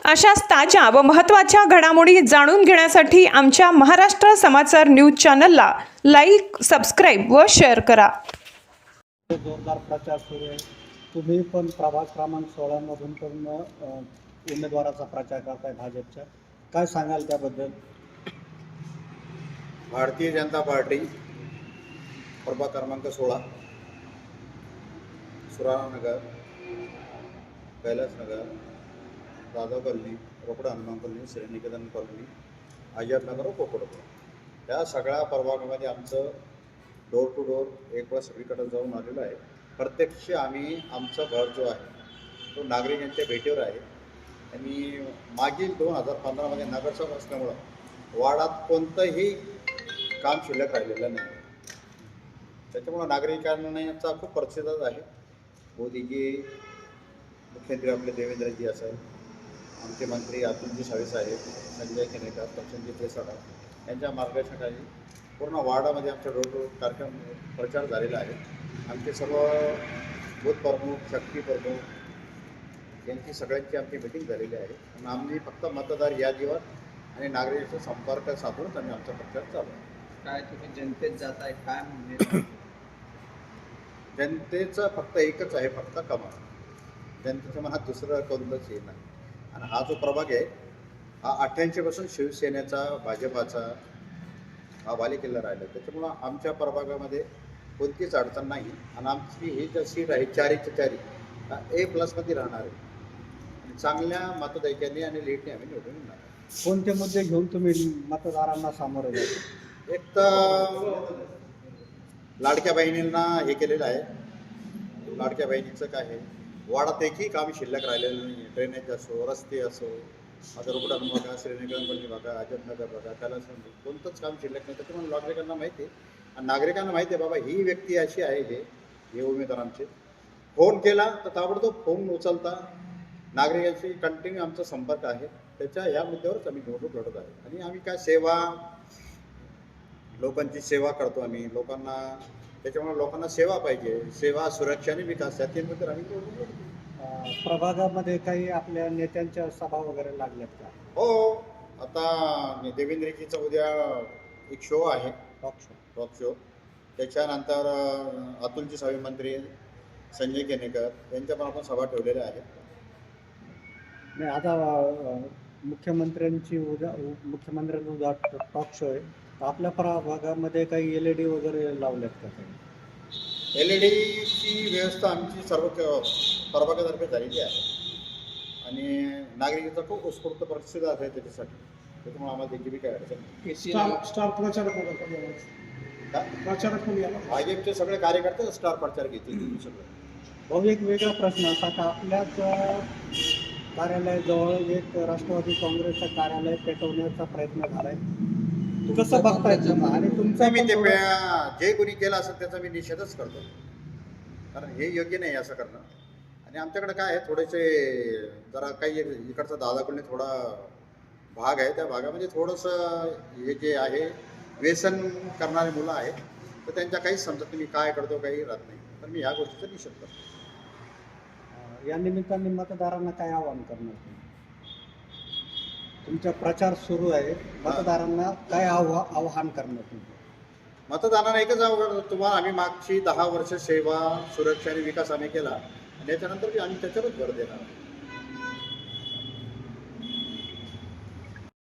अशाच ताज्या व महत्त्वाच्या घडामोडी जाणून घेण्यासाठी आमच्या महाराष्ट्र समाचार न्यूज चॅनलला लाईक, सबस्क्राईब व शेअर करा. जोरदार प्रचार सुरू आहे. तुम्ही पण प्रभाग क्रमांक 16 मधून पण उमेदवाराचा प्रचार करताय भाजपच्या, काय सांगाल त्याबद्दल? भारतीय जनता पार्टी प्रभाग क्रमांक 16 Suranagar, Kailasnagar, Dadav colony, Rokda Hanuman colony, Shriniketan colony, Azadnagar व कोकडपूर या सगळ्या प्रभागामध्ये आमचं डोर टू डोर एक वेळा सगळीकडे जाऊन आलेलं आहे. प्रत्यक्ष आम्ही आमचा भर जो आहे तो नागरिकांच्या भेटीवर आहे. आणि मागील 2015मध्ये नगरसेवक असल्यामुळं वार्डात कोणतंही काम शिल्लक राहिलेलं नाही. त्याच्यामुळं नागरिकांना याचा खूप प्रतिसाद आहे. मोदीजी, मुख्यमंत्री आपले देवेंद्रजी असेल, आमचे मंत्री अतुलजी सावे साहेब, संजय केनेकर, प्रशांतजी देसाडा यांच्या मार्गदर्शनाखाली पूर्ण वार्डामध्ये आमचा डोर टू कार्यक्रम प्रचार झालेला आहे. आमचे सर्व बूथ प्रमुख, शक्ती प्रमुख यांची सगळ्यांची आमची मिटिंग झालेली आहे. आणि आम्ही फक्त मतदार यादीवर आणि नागरिकांचा संपर्क साधूनच आम्ही आमचा प्रचार चालू आहे. काय तुम्ही जनतेत जाताय, काय म्हणजे? जनतेचं फक्त एकच आहे, फक्त कमाल. जनतेच्या मनात दुसरं कोणतंच हे नाही. आणि हा जो प्रभाग आहे हा 88पासून शिवसेनेचा, भाजपाचा हा बालेकिल्ला राहिला. त्याच्यामुळं आमच्या प्रभागामध्ये कोणतीच अडचण नाही. आणि आमची ही जी सीट आहे 4च्या 4 A+मध्ये राहणार आहे. आणि चांगल्या मतदात्यांनी आणि लीडने आम्ही निवडून येणार आहे. कोणते मुद्दे घेऊन तुम्ही मतदारांना सामोरे जाता? एक तर लाडक्या बहिणींना हे केलेलं आहे. लाडक्या बहिणीचं काय आहे, वाडात एकही काम शिल्लक राहिलेलं नाही. ड्रेनेज असो, रस्ते असो, आता रुग्णालय बघा, श्रीनिकेतन कॉलनी बघा, आझादनगर बघा, कैलासनगर, कोणतंच काम शिल्लक नाही. त्याच्यामुळे नागरिकांना माहिती आहे. आणि नागरिकांना माहिती आहे बाबा ही व्यक्ती अशी आहे, हे उमेदवार आमचे. फोन केला तर ताबडतोब फोन उचलता. नागरिकांशी कंटिन्यू आमचा संपर्क आहे. त्याच्या ह्या मुद्द्यावरच आम्ही निवडणूक लढत आहे. आणि आम्ही काय सेवा, लोकांची सेवा करतो आम्ही. लोकांना त्याच्यामुळे लोकांना सेवा पाहिजे, सेवा, सुरक्षा आणि विकास या 3 मुद्द्यावर आम्ही निवडणूक लढतो. प्रभागामध्ये काही आपल्या नेत्यांच्या सभा वगैरे लागल्यात का? हो, आता देवेंद्रजीचा उद्या एक शो आहे, टॉक शो. त्याच्यानंतर अतुलजी सावे मंत्री, संजय केनेकर यांच्या पण आपण सभा ठेवलेल्या आहेत. नाही, आता मुख्यमंत्र्यांचा उद्या टॉक शो आहे. आपल्या प्रभागामध्ये काही LED वगैरे लावल्यात का? LEDची व्यवस्था आमची सर्व प्रभागातर्फे झालेली आहे. आणि नागरिकांचा खूप उत्स्फूर्त प्रतिसाद आहे त्याच्यासाठी. त्याच्यामुळे आम्हाला त्याची बी काय अडचण नाही. स्टार प्रचारक भाजपचे सगळे कार्यकर्ते स्टार प्रचार घेतील सगळं. भाऊ, एक वेगळा प्रश्न असा का आपल्याच कार्यालयाजवळ एक राष्ट्रवादी काँग्रेसचं कार्यालय पेटवण्याचा प्रयत्न झालाय, कसं बघताय? आणि तुमचा मी ते जे कोणी केलं असेल त्याचा मी निषेधच करतो. कारण हे योग्य नाही असं करणं. आणि आमच्याकडे काय आहे, थोडेसे जरा काही इकडचा दादाकडे थोडा भाग आहे. त्या भागामध्ये थोडंसं हे जे आहे व्यसन करणारे मुलं आहेत, तर त्यांच्या काहीच समजत नाही मी काय करतो, काही राहत नाही. तर मी ह्या गोष्टीचा निषेध करतो. या निमित्ताने मतदारांना काय आवाहन करणार तुम्ही? तुमचा प्रचार सुरू आहे, मतदारांना काय आवाहन करणार तुम्ही? मतदारांना एकच आवाहन, तुम्हाला आम्ही मागची 10 वर्ष सेवा, सुरक्षा आणि विकास आम्ही केला. आणि याच्यानंतर आम्ही त्याच्यावरच भर देणार.